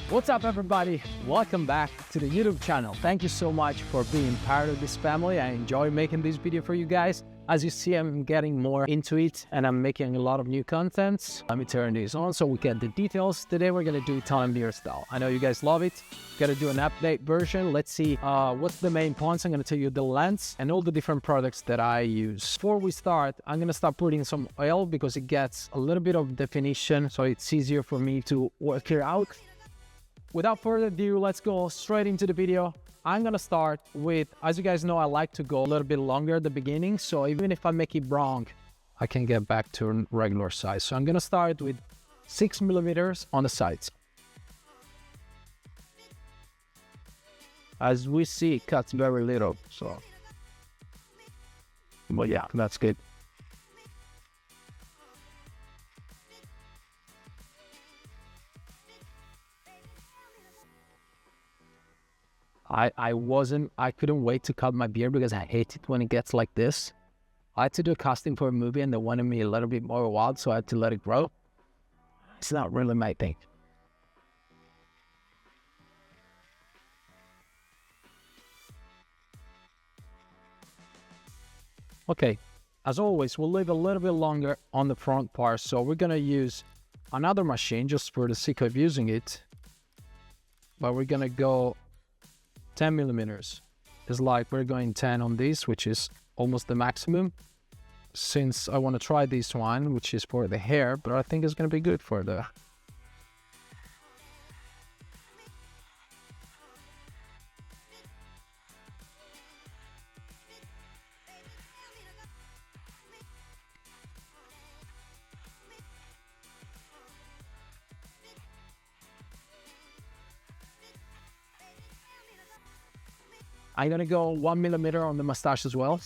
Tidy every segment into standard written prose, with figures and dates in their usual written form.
What's up, everybody? Welcome back to the YouTube channel. Thank you so much for being part of this family. I enjoy making this video for you guys. As you see, I'm getting more into it and I'm making a lot of new contents. Let me turn this on so we get the details. Today we're gonna do Italian beer style. I know you guys love it. Gotta do an update version. Let's see what's the main points. I'm gonna tell you the lengths and all the different products that I use. Before we start, I'm gonna start putting some oil because it gets a little bit of definition, so it's easier for me to work it out. Without further ado, let's go straight into the video. I'm gonna start with, as you guys know, I like to go a little bit longer at the beginning, so even if I make it wrong, I can get back to a regular size. So I'm gonna start with 6mm on the sides. As we see, it cuts very little, so. But yeah, that's good. I couldn't wait to cut my beard because I hate it when it gets like this. I had to do a casting for a movie and they wanted me a little bit more wild, so I had to let it grow. It's not really my thing. Okay, as always, we'll leave a little bit longer on the front part, so we're gonna use another machine just for the sake of using it. But we're gonna go 10mm. It's like we're going 10 on this, which is almost the maximum. Since I want to try this one, which is for the hair, but I think it's going to be good for the... I'm gonna go 1mm on the mustache as well.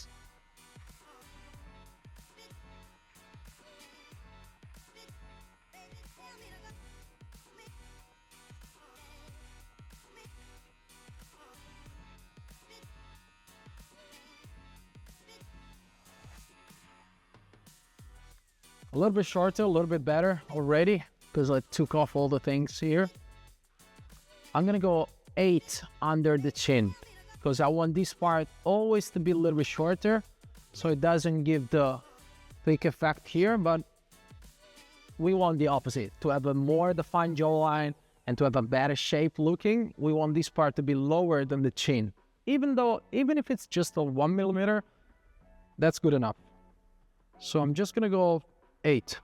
A little bit shorter, a little bit better already, because I took off all the things here. I'm gonna go 8 under the chin, because I want this part always to be a little bit shorter, so it doesn't give the thick effect here, but we want the opposite, to have a more defined jawline and to have a better shape looking. We want this part to be lower than the chin. Even if it's just a 1mm, that's good enough. So I'm just gonna go 8.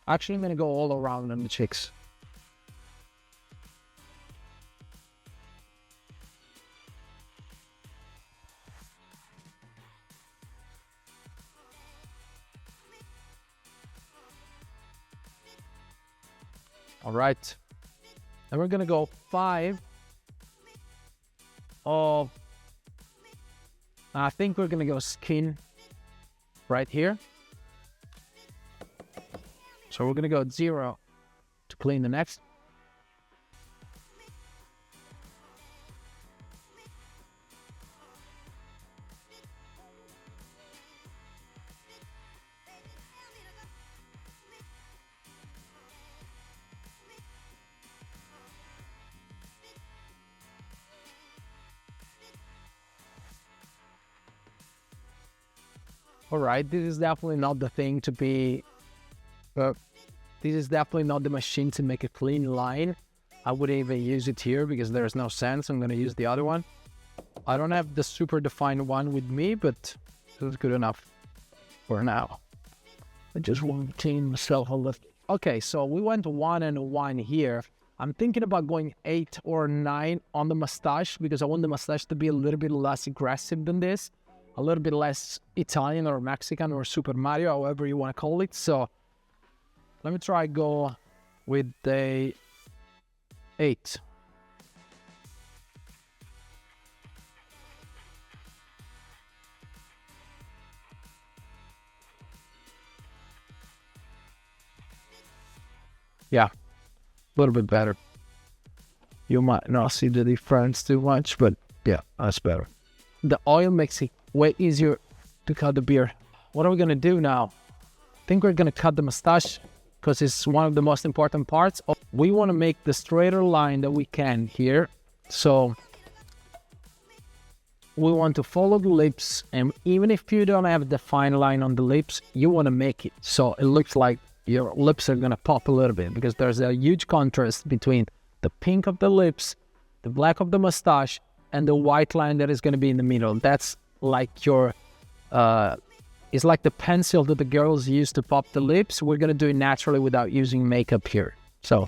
Actually, I'm gonna go all around on the cheeks. All right, and we're gonna go 5 of, I think we're gonna go skin right here. So we're gonna go 0 to clean the next. All right, this is definitely not the thing to be, this is definitely not the machine to make a clean line. I wouldn't even use it here because there's no sense. I'm gonna use the other one. I don't have the super defined one with me, but it's good enough for now. I just want to clean myself a little. Okay, so we went 1 and 1 here. I'm thinking about going 8 or 9 on the mustache because I want the mustache to be a little bit less aggressive than this. A little bit less Italian or Mexican or Super Mario, however you want to call it. So let me try go with the 8. Yeah, a little bit better. You might not see the difference too much, but yeah, that's better. The oil makes it way easier to cut the beard. What are we gonna do now? I think we're gonna cut the mustache because it's one of the most important parts. We wanna make the straighter line that we can here. So we want to follow the lips, and even if you don't have the fine line on the lips, you wanna make it so it looks like your lips are gonna pop a little bit, because there's a huge contrast between the pink of the lips, the black of the mustache, and the white line that is gonna be in the middle. That's like your, it's like the pencil that the girls use to pop the lips. We're gonna do it naturally without using makeup here. So.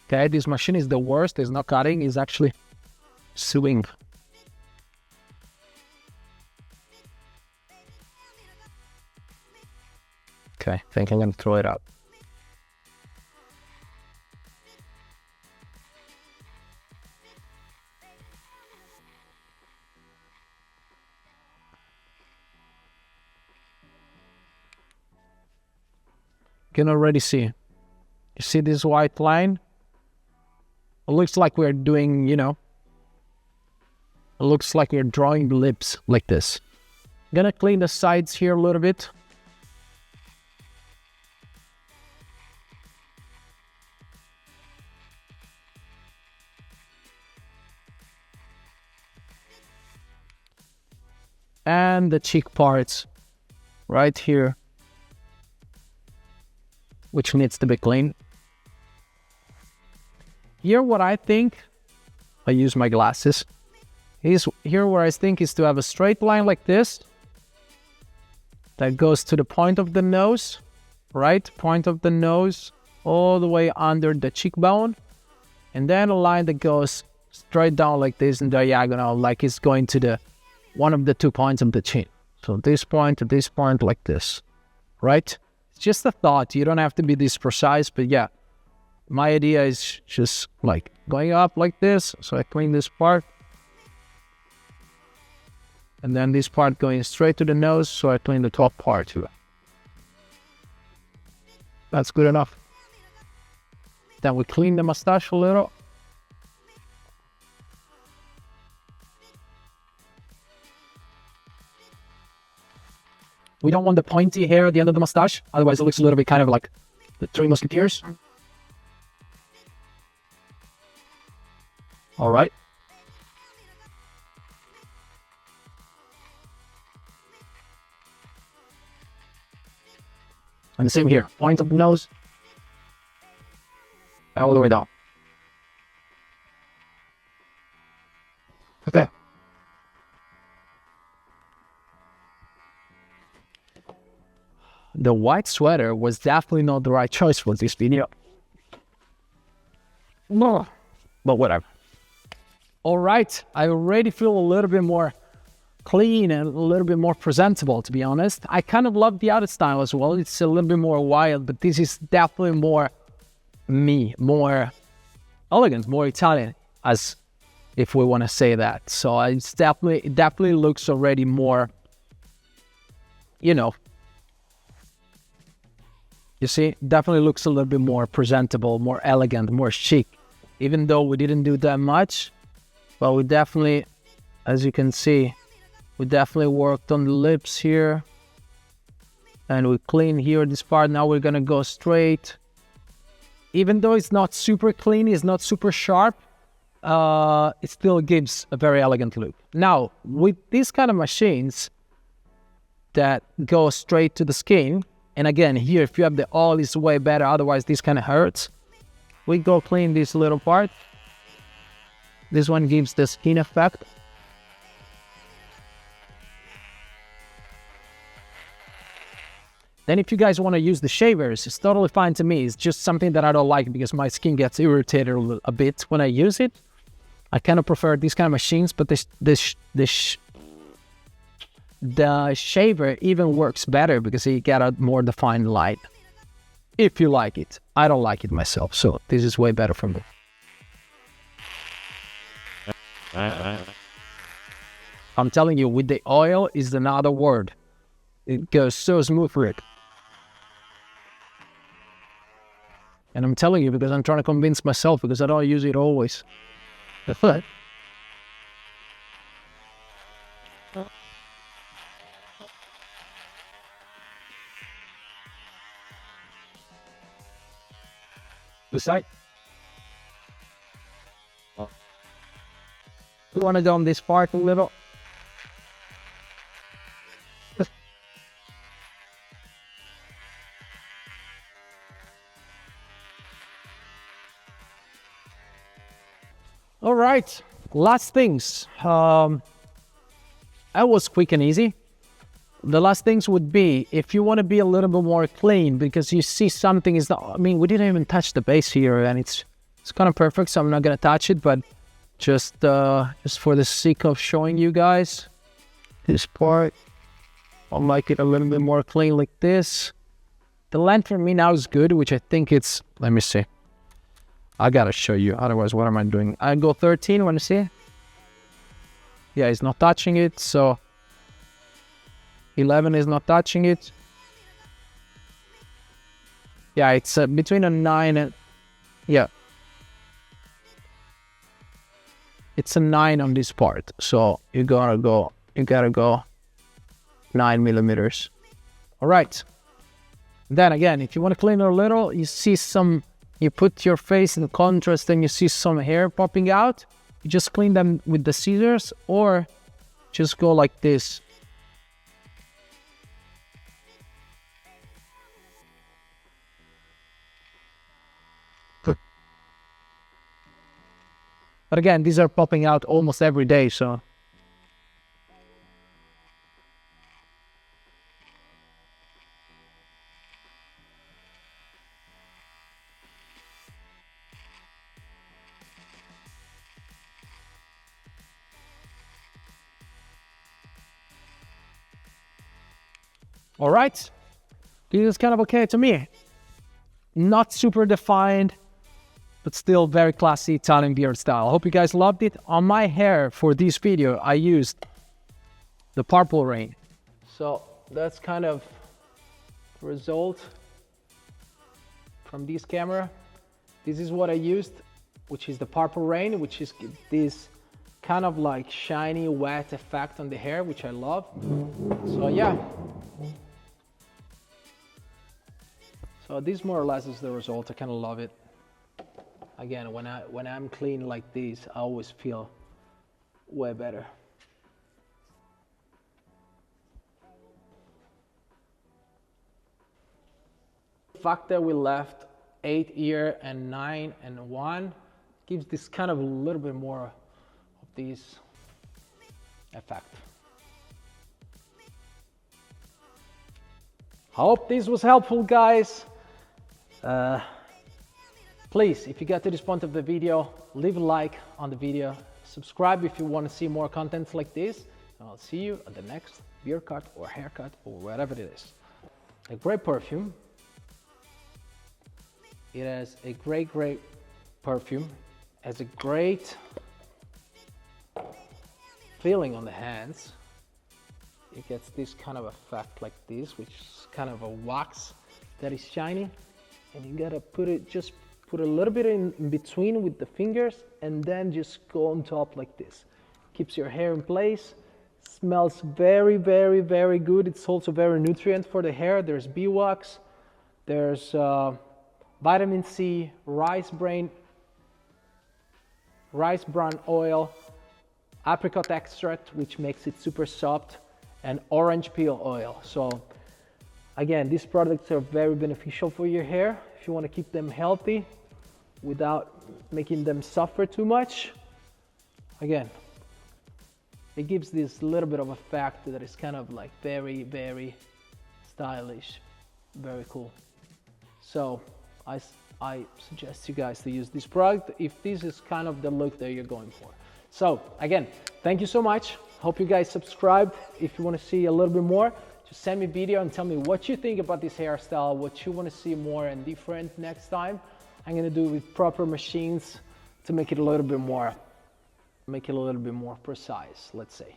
Okay, this machine is the worst. It's not cutting, it's actually sewing. Okay, I think I'm gonna throw it out. You can already see. You see this white line? It looks like we're doing, it looks like we're drawing the lips like this. I'm gonna clean the sides here a little bit. And the cheek parts right here, which needs to be cleaned. Here what I think, I use my glasses, here where I think is to have a straight line like this that goes to the point of the nose, right? Point of the nose all the way under the cheekbone, and then a line that goes straight down like this in diagonal, like it's going to the one of the 2 points of the chin. So this point to this point like this, right? It's just a thought. You don't have to be this precise, but yeah. My idea is just like going up like this. So I clean this part. And then this part going straight to the nose. So I clean the top part too. That's good enough. Then we clean the mustache a little. We don't want the pointy hair at the end of the mustache. Otherwise it looks a little bit kind of like the Three Musketeers. All right. And the same here. Point of the nose. All the way down. Okay. The white sweater was definitely not the right choice for this video. No. But whatever. All right, I already feel a little bit more clean and a little bit more presentable, to be honest. I kind of love the other style as well. It's a little bit more wild, but this is definitely more me, more elegant, more Italian, as if we want to say that. So it definitely looks already more, you see, definitely looks a little bit more presentable, more elegant, more chic. Even though we didn't do that much, but we definitely, as you can see, we definitely worked on the lips here. And we clean here this part. Now we're gonna go straight. Even though it's not super clean, it's not super sharp, it still gives a very elegant look. Now, with these kind of machines that go straight to the skin, and again, here, if you have the oil, it's way better, otherwise this kind of hurts. We go clean this little part. This one gives the skin effect. Then if you guys want to use the shavers, it's totally fine to me. It's just something that I don't like because my skin gets irritated a bit when I use it. I kind of prefer these kind of machines, but the shaver even works better because you get a more defined line. If you like it. I don't like it myself, so this is way better for me. I'm telling you, with the oil is another word. It goes so smooth, Rick. And I'm telling you because I'm trying to convince myself because I don't use it always. The side. You want to go on this part a little? All right, last things. I was quick and easy. The last things would be, if you want to be a little bit more clean, because you see something is not, I mean, we didn't even touch the base here, and it's kind of perfect, so I'm not gonna touch it, but just for the sake of showing you guys this part, I'll make it a little bit more clean like this. The length for me now is good, which I think it's, let me see. I gotta show you, otherwise what am I doing? I go 13, want to see? Yeah, it's not touching it, so 11 is not touching it. Yeah, it's between a 9 and, yeah. It's a 9 on this part, so you gotta go 9 millimeters. All right. Then again, if you want to clean it a little, you see some, you put your face in contrast and you see some hair popping out, you just clean them with the scissors or just go like this. But again, these are popping out almost every day, so. All right, this is kind of okay to me. Not super defined, but still very classy Italian beard style. I hope you guys loved it. On my hair for this video, I used the Purple Rain. So that's kind of the result from this camera. This is what I used, which is the Purple Rain, which is this kind of like shiny, wet effect on the hair, which I love. So yeah. So this more or less is the result. I kind of love it. Again, when I'm clean like this, I always feel way better. The fact that we left 8 here and 9 and 1 gives this kind of a little bit more of this effect. I hope this was helpful, guys. Please, if you got to this point of the video, leave a like on the video, subscribe if you want to see more content like this, and I'll see you at the next beard cut or haircut or whatever it is. A great perfume. It has a great perfume. It has a great feeling on the hands. It gets this kind of effect like this, which is kind of a wax that is shiny, and you gotta put it, just put a little bit in between with the fingers and then just go on top like this. Keeps your hair in place, smells very good. It's also very nutrient for the hair. There's beeswax, there's vitamin C, rice bran oil, apricot extract, which makes it super soft, and orange peel oil. So again, these products are very beneficial for your hair if you want to keep them healthy without making them suffer too much. Again, it gives this little bit of effect that is kind of like very stylish, very cool. So I suggest you guys to use this product if this is kind of the look that you're going for. So again, thank you so much. Hope you guys subscribe. If you want to see a little bit more, just send me a video and tell me what you think about this hairstyle, what you want to see more and different next time. I'm going to do it with proper machines to make it a little bit more Make it a little bit more precise, let's say.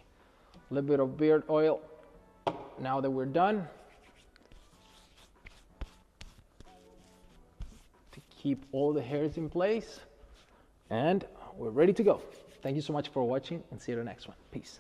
A little bit of beard oil. Now that we're done, to keep all the hairs in place, and we're ready to go. Thank you so much for watching, and see you in the next one. Peace.